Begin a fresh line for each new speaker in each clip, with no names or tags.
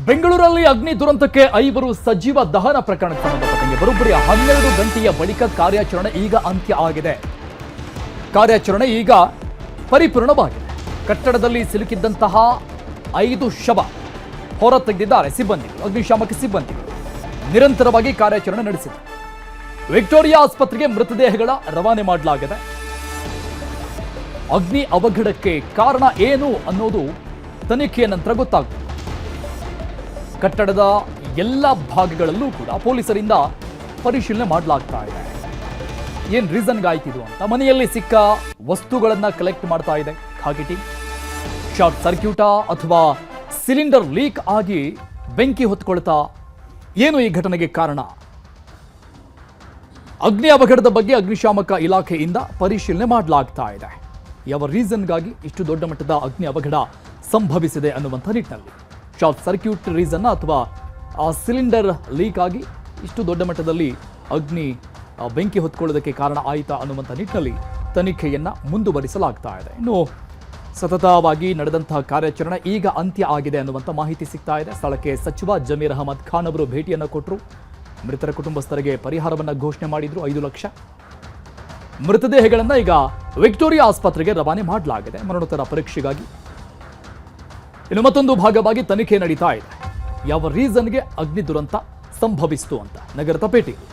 ಬೆಂಗಳೂರಲ್ಲಿ ಅಗ್ನಿ ದುರಂತಕ್ಕೆ 5 ಸಜೀವ ದಹನ ಪ್ರಕರಣಕ್ಕೆ ಸಂಬಂಧಪಟ್ಟಂಗೆ ಬರೋಬ್ಬರಿ 12 ಗಂಟೆಯ ಬಳಿಕ ಕಾರ್ಯಾಚರಣೆ ಈಗ ಅಂತ್ಯ ಆಗಿದೆ. ಕಾರ್ಯಾಚರಣೆ ಈಗ ಪರಿಪೂರ್ಣವಾಗಿದೆ. ಕಟ್ಟಡದಲ್ಲಿ ಸಿಲುಕಿದ್ದಂತಹ 5 ಶವ ಹೊರ ತೆಗೆದಿದ್ದಾರೆ ಸಿಬ್ಬಂದಿಗಳು, ಅಗ್ನಿಶಾಮಕ ಸಿಬ್ಬಂದಿಗಳು ನಿರಂತರವಾಗಿ ಕಾರ್ಯಾಚರಣೆ ನಡೆಸಿದೆ. ವಿಕ್ಟೋರಿಯಾ ಆಸ್ಪತ್ರೆಗೆ ಮೃತದೇಹಗಳ ರವಾನೆ ಮಾಡಲಾಗಿದೆ. ಅಗ್ನಿ ಅವಘಡಕ್ಕೆ ಕಾರಣ ಏನು ಅನ್ನೋದು ತನಿಖೆಯ ನಂತರ ಗೊತ್ತಾಗುತ್ತೆ. ಕಟ್ಟಡದ ಎಲ್ಲ ಭಾಗಗಳಲ್ಲೂ ಕೂಡ ಪೊಲೀಸರಿಂದ ಪರಿಶೀಲನೆ ಮಾಡಲಾಗ್ತಾ ಇದೆ. ಏನ್ ರೀಸನ್ಗಾಯ್ತಿದು ಅಂತ. ಮನೆಯಲ್ಲಿ ಸಿಕ್ಕ ವಸ್ತುಗಳನ್ನ ಕಲೆಕ್ಟ್ ಮಾಡ್ತಾ ಇದೆ ಖಾಕಿ ಟೀಮ್. ಶಾರ್ಟ್ ಸರ್ಕ್ಯೂಟಾ ಅಥವಾ ಸಿಲಿಂಡರ್ ಲೀಕ್ ಆಗಿ ಬೆಂಕಿ ಹೊತ್ಕೊಳ್ತಾ ಏನು ಈ ಘಟನೆಗೆ ಕಾರಣ? ಅಗ್ನಿ ಅವಘಡದ ಬಗ್ಗೆ ಅಗ್ನಿಶಾಮಕ ಇಲಾಖೆಯಿಂದ ಪರಿಶೀಲನೆ ಮಾಡಲಾಗ್ತಾ ಇದೆ. ಯಾವ ರೀಸನ್ಗಾಗಿ ಇಷ್ಟು ದೊಡ್ಡ ಮಟ್ಟದ ಅಗ್ನಿ ಅವಘಡ ಸಂಭವಿಸಿದೆ ಅನ್ನುವಂಥ ನಿಟ್ಟಿನಲ್ಲಿ ಶಾರ್ಟ್ ಸರ್ಕ್ಯೂಟ್ ರೀಸನ್ ಅಥವಾ ಆ ಸಿಲಿಂಡರ್ ಲೀಕ್ ಆಗಿ ಇಷ್ಟು ದೊಡ್ಡ ಮಟ್ಟದಲ್ಲಿ ಅಗ್ನಿ ಬೆಂಕಿ ಹೊತ್ಕೊಳ್ಳೋದಕ್ಕೆ ಕಾರಣ ಆಯಿತಾ ಅನ್ನುವಂಥ ನಿಟ್ಟಿನಲ್ಲಿ ತನಿಖೆಯನ್ನು ಮುಂದುವರಿಸಲಾಗ್ತಾ ಇದೆ. ಇನ್ನು ಸತತವಾಗಿ ನಡೆದಂತಹ ಕಾರ್ಯಾಚರಣೆ ಈಗ ಅಂತ್ಯ ಆಗಿದೆ ಅನ್ನುವಂಥ ಮಾಹಿತಿ ಸಿಗ್ತಾ ಇದೆ. ಸ್ಥಳಕ್ಕೆ ಸಚಿವ ಜಮೀರ್ ಅಹಮದ್ ಖಾನ್ ಅವರು ಭೇಟಿಯನ್ನು ಕೊಟ್ಟರು. ಮೃತರ ಕುಟುಂಬಸ್ಥರಿಗೆ ಪರಿಹಾರವನ್ನು ಘೋಷಣೆ ಮಾಡಿದ್ರು 5 ಲಕ್ಷ. ಮೃತದೇಹಗಳನ್ನು ಈಗ ವಿಕ್ಟೋರಿಯಾ ಆಸ್ಪತ್ರೆಗೆ ರವಾನೆ ಮಾಡಲಾಗಿದೆ ಮರಣೋತ್ತರ ಪರೀಕ್ಷೆಗಾಗಿ. ಇನ್ನು ಮತ್ತೊಂದು ಭಾಗವಾಗಿ ತನಿಖೆ ನಡೀತಾ ಇದೆ. ಯಾವ ರೀಸನ್ಗೆ ಅಗ್ನಿ ದುರಂತ ಸಂಭವಿಸಿತು ಅಂತ. ನಗರದ ಪೇಟೆಯಲ್ಲಿ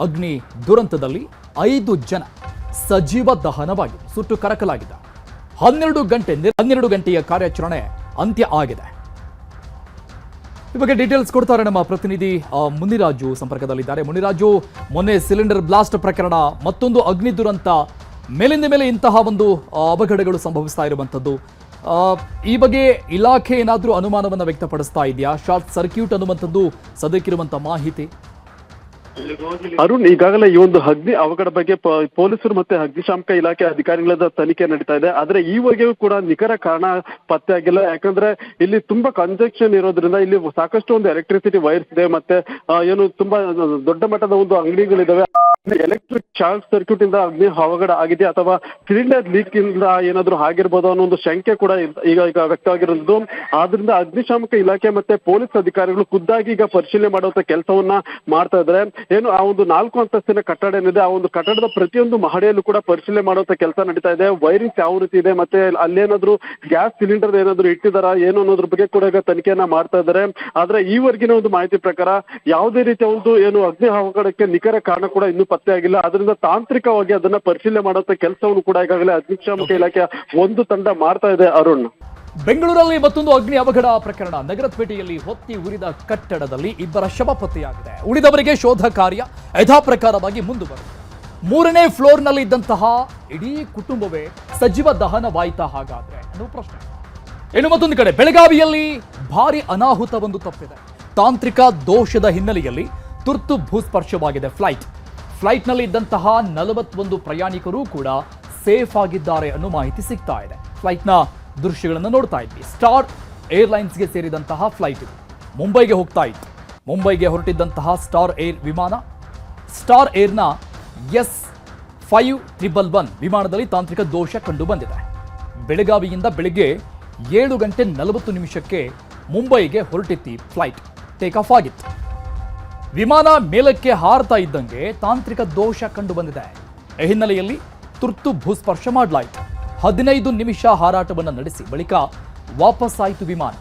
ಅಗ್ನಿ ದುರಂತದಲ್ಲಿ 5 ಜನ ಸಜೀವ ದಹನವಾಗಿ ಸುಟ್ಟು ಕರಕಲಾಗಿದೆ. 12 ಗಂಟೆಯ ಕಾರ್ಯಾಚರಣೆ ಅಂತ್ಯ ಆಗಿದೆ. ಈ ಬಗ್ಗೆ ಡೀಟೇಲ್ಸ್ ಕೊಡ್ತಾರೆ ನಮ್ಮ ಪ್ರತಿನಿಧಿ ಮುನಿರಾಜು ಸಂಪರ್ಕದಲ್ಲಿದ್ದಾರೆ. ಮುನಿರಾಜು, ಮೊನ್ನೆ ಸಿಲಿಂಡರ್ ಬ್ಲಾಸ್ಟ್ ಪ್ರಕರಣ, ಮತ್ತೊಂದು ಅಗ್ನಿ ದುರಂತ, ಮೇಲಿಂದ ಮೇಲೆ ಇಂತಹ ಒಂದು ಅವಘಡಗಳು ಸಂಭವಿಸ್ತಾ ಇರುವಂಥದ್ದು. ಈ ಬಗ್ಗೆ ಇಲಾಖೆ ಏನಾದರೂ ಅನುಮಾನವನ್ನು ವ್ಯಕ್ತಪಡಿಸ್ತಾ ಇದೆಯಾ? ಶಾರ್ಟ್ ಸರ್ಕ್ಯೂಟ್ ಅನ್ನುವಂಥದ್ದು ಸದ್ಯಕ್ಕಿರುವಂಥ ಮಾಹಿತಿ.
ಅರುಣ್, ಈಗಾಗಲೇ ಈ ಒಂದು ಅಗ್ನಿ ಅವಘಡ ಬಗ್ಗೆ ಪೊಲೀಸರು ಮತ್ತೆ ಅಗ್ನಿಶಾಮಕ ಇಲಾಖೆ ಅಧಿಕಾರಿಗಳ ತನಿಖೆ ನಡೀತಾ ಇದೆ. ಆದ್ರೆ ಈವರೆಗೂ ಕೂಡ ನಿಖರ ಕಾರಣ ಪತ್ತೆ ಆಗಿಲ್ಲ. ಯಾಕಂದ್ರೆ ಇಲ್ಲಿ ತುಂಬಾ ಕಂಜಕ್ಷನ್ ಇರೋದ್ರಿಂದ ಇಲ್ಲಿ ಸಾಕಷ್ಟು ಒಂದು ಎಲೆಕ್ಟ್ರಿಸಿಟಿ ವೈರ್ಸ್ ಇದೆ, ಮತ್ತೆ ಏನು ತುಂಬಾ ದೊಡ್ಡ ಮಟ್ಟದ ಒಂದು ಅಂಗಡಿಗಳಿದಾವೆ. ಎಲೆಕ್ಟ್ರಿಕ್ ಶಾರ್ಟ್ ಸರ್ಕ್ಯೂಟ್ ಇಂದ ಅಗ್ನಿ ಅವಘಡ ಆಗಿದೆ ಅಥವಾ ಸಿಲಿಂಡರ್ ಲೀಕ್ ಇಂದ ಏನಾದ್ರು ಆಗಿರ್ಬೋದು ಅನ್ನೋ ಒಂದು ಶಂಕೆ ಕೂಡ ಈಗ ವ್ಯಕ್ತವಾಗಿರೋದು. ಆದ್ರಿಂದ ಅಗ್ನಿಶಾಮಕ ಇಲಾಖೆ ಮತ್ತೆ ಪೊಲೀಸ್ ಅಧಿಕಾರಿಗಳು ಖುದ್ದಾಗಿ ಈಗ ಪರಿಶೀಲನೆ ಮಾಡುವಂತ ಕೆಲಸವನ್ನ ಮಾಡ್ತಾ ಇದ್ದಾರೆ. ಏನು ಆ ಒಂದು 4 ಅಂತಸ್ತಿನ ಕಟ್ಟಡ ಏನಿದೆ, ಆ ಒಂದು ಕಟ್ಟಡದ ಪ್ರತಿಯೊಂದು ಮಹಡಿಯಲ್ಲೂ ಕೂಡ ಪರಿಶೀಲನೆ ಮಾಡುವಂತ ಕೆಲಸ ನಡೀತಾ ಇದೆ. ವೈರಿಂಗ್ ಯಾವ ರೀತಿ ಇದೆ, ಮತ್ತೆ ಅಲ್ಲೇನಾದ್ರು ಗ್ಯಾಸ್ ಸಿಲಿಂಡರ್ ಏನಾದ್ರು ಇಟ್ಟಿದಾರ ಏನು ಅನ್ನೋದ್ರ ಬಗ್ಗೆ ಕೂಡ ಈಗ ತನಿಖೆಯನ್ನ ಮಾಡ್ತಾ ಇದ್ದಾರೆ. ಆದ್ರೆ ಈವರೆಗಿನ ಒಂದು ಮಾಹಿತಿ ಪ್ರಕಾರ ಯಾವುದೇ ರೀತಿಯ ಒಂದು ಏನು ಅಗ್ನಿ ಅವಘಡಕ್ಕೆ ನಿಖರ ಕಾರಣ ಕೂಡ ಇನ್ನೂ ಪತ್ತೆ ಆಗಿಲ್ಲ. ಅದರಿಂದ ತಾಂತ್ರಿಕವಾಗಿ ಅದನ್ನ ಪರಿಶೀಲನೆ ಮಾಡುವಂತ ಕೆಲಸವನ್ನು ಕೂಡ ಈಗಾಗಲೇ ಅಗ್ನಿಶಾಮಕ ಇಲಾಖೆ ಒಂದು ತಂಡ ಮಾಡ್ತಾ ಇದೆ. ಅರುಣ್,
ಬೆಂಗಳೂರಲ್ಲಿ ಮತ್ತೊಂದು ಅಗ್ನಿ ಅವಘಡ ಪ್ರಕರಣ. ನಗರಪೇಟೆಯಲ್ಲಿ ಹೊತ್ತಿ ಉರಿದ ಕಟ್ಟಡದಲ್ಲಿ 2 ಶವ ಪತ್ತೆಯಾಗಿದೆ. ಉಳಿದವರಿಗೆ ಶೋಧ ಕಾರ್ಯ ಯಥಾಪ್ರಕಾರವಾಗಿ ಮುಂದುವರೆದಿದೆ. 3ನೇ ಫ್ಲೋರ್ನಲ್ಲಿ ಇದ್ದಂತಹ ಇಡೀ ಕುಟುಂಬವೇ ಸಜೀವ ದಹನವಾಯಿತಾ ಹಾಗಾದ್ರೆ ಅನ್ನೋ ಪ್ರಶ್ನೆ. ಇನ್ನು ಮತ್ತೊಂದು ಕಡೆ ಬೆಳಗಾವಿಯಲ್ಲಿ ಭಾರಿ ಅನಾಹುತವೊಂದು ತಪ್ಪಿದೆ. ತಾಂತ್ರಿಕ ದೋಷದ ಹಿನ್ನೆಲೆಯಲ್ಲಿ ತುರ್ತು ಭೂಸ್ಪರ್ಶವಾಗಿದೆ ಫ್ಲೈಟ್ನಲ್ಲಿ ಇದ್ದಂತಹ 41 ಪ್ರಯಾಣಿಕರು ಕೂಡ ಸೇಫ್ ಆಗಿದ್ದಾರೆ ಅನ್ನೋ ಮಾಹಿತಿ ಸಿಗ್ತಾ ಇದೆ. ಫ್ಲೈಟ್ನ ದೃಶ್ಯಗಳನ್ನು ನೋಡ್ತಾ ಇದ್ವಿ. ಸ್ಟಾರ್ ಏರ್ಲೈನ್ಸ್ಗೆ ಸೇರಿದಂತಹ ಫ್ಲೈಟ್ ಇದು. ಮುಂಬೈಗೆ ಹೋಗ್ತಾ ಇತ್ತು. ಮುಂಬೈಗೆ ಹೊರಟಿದ್ದಂತಹ ಸ್ಟಾರ್ ಏರ್ ವಿಮಾನ, ಸ್ಟಾರ್ ಏರ್ನ S5111 ವಿಮಾನದಲ್ಲಿ ತಾಂತ್ರಿಕ ದೋಷ ಕಂಡು ಬಂದಿದೆ. ಬೆಳಗಾವಿಯಿಂದ ಬೆಳಿಗ್ಗೆ 7:40 ಮುಂಬೈಗೆ ಹೊರಟಿತ್ತು ಫ್ಲೈಟ್. ಟೇಕ್ ಆಫ್ ಆಗಿತ್ತು. ವಿಮಾನ ಮೇಲಕ್ಕೆ ಹಾರ್ತಾ ಇದ್ದಂಗೆ ತಾಂತ್ರಿಕ ದೋಷ ಕಂಡು ಬಂದಿದೆ. ಈ ಹಿನ್ನೆಲೆಯಲ್ಲಿ ತುರ್ತು ಭೂಸ್ಪರ್ಶ ಮಾಡಲಾಯಿತು. 15 ನಿಮಿಷ ಹಾರಾಟವನ್ನು ನಡೆಸಿ ಬಳಿಕ ವಾಪಸ್ ಆಯಿತು ವಿಮಾನ.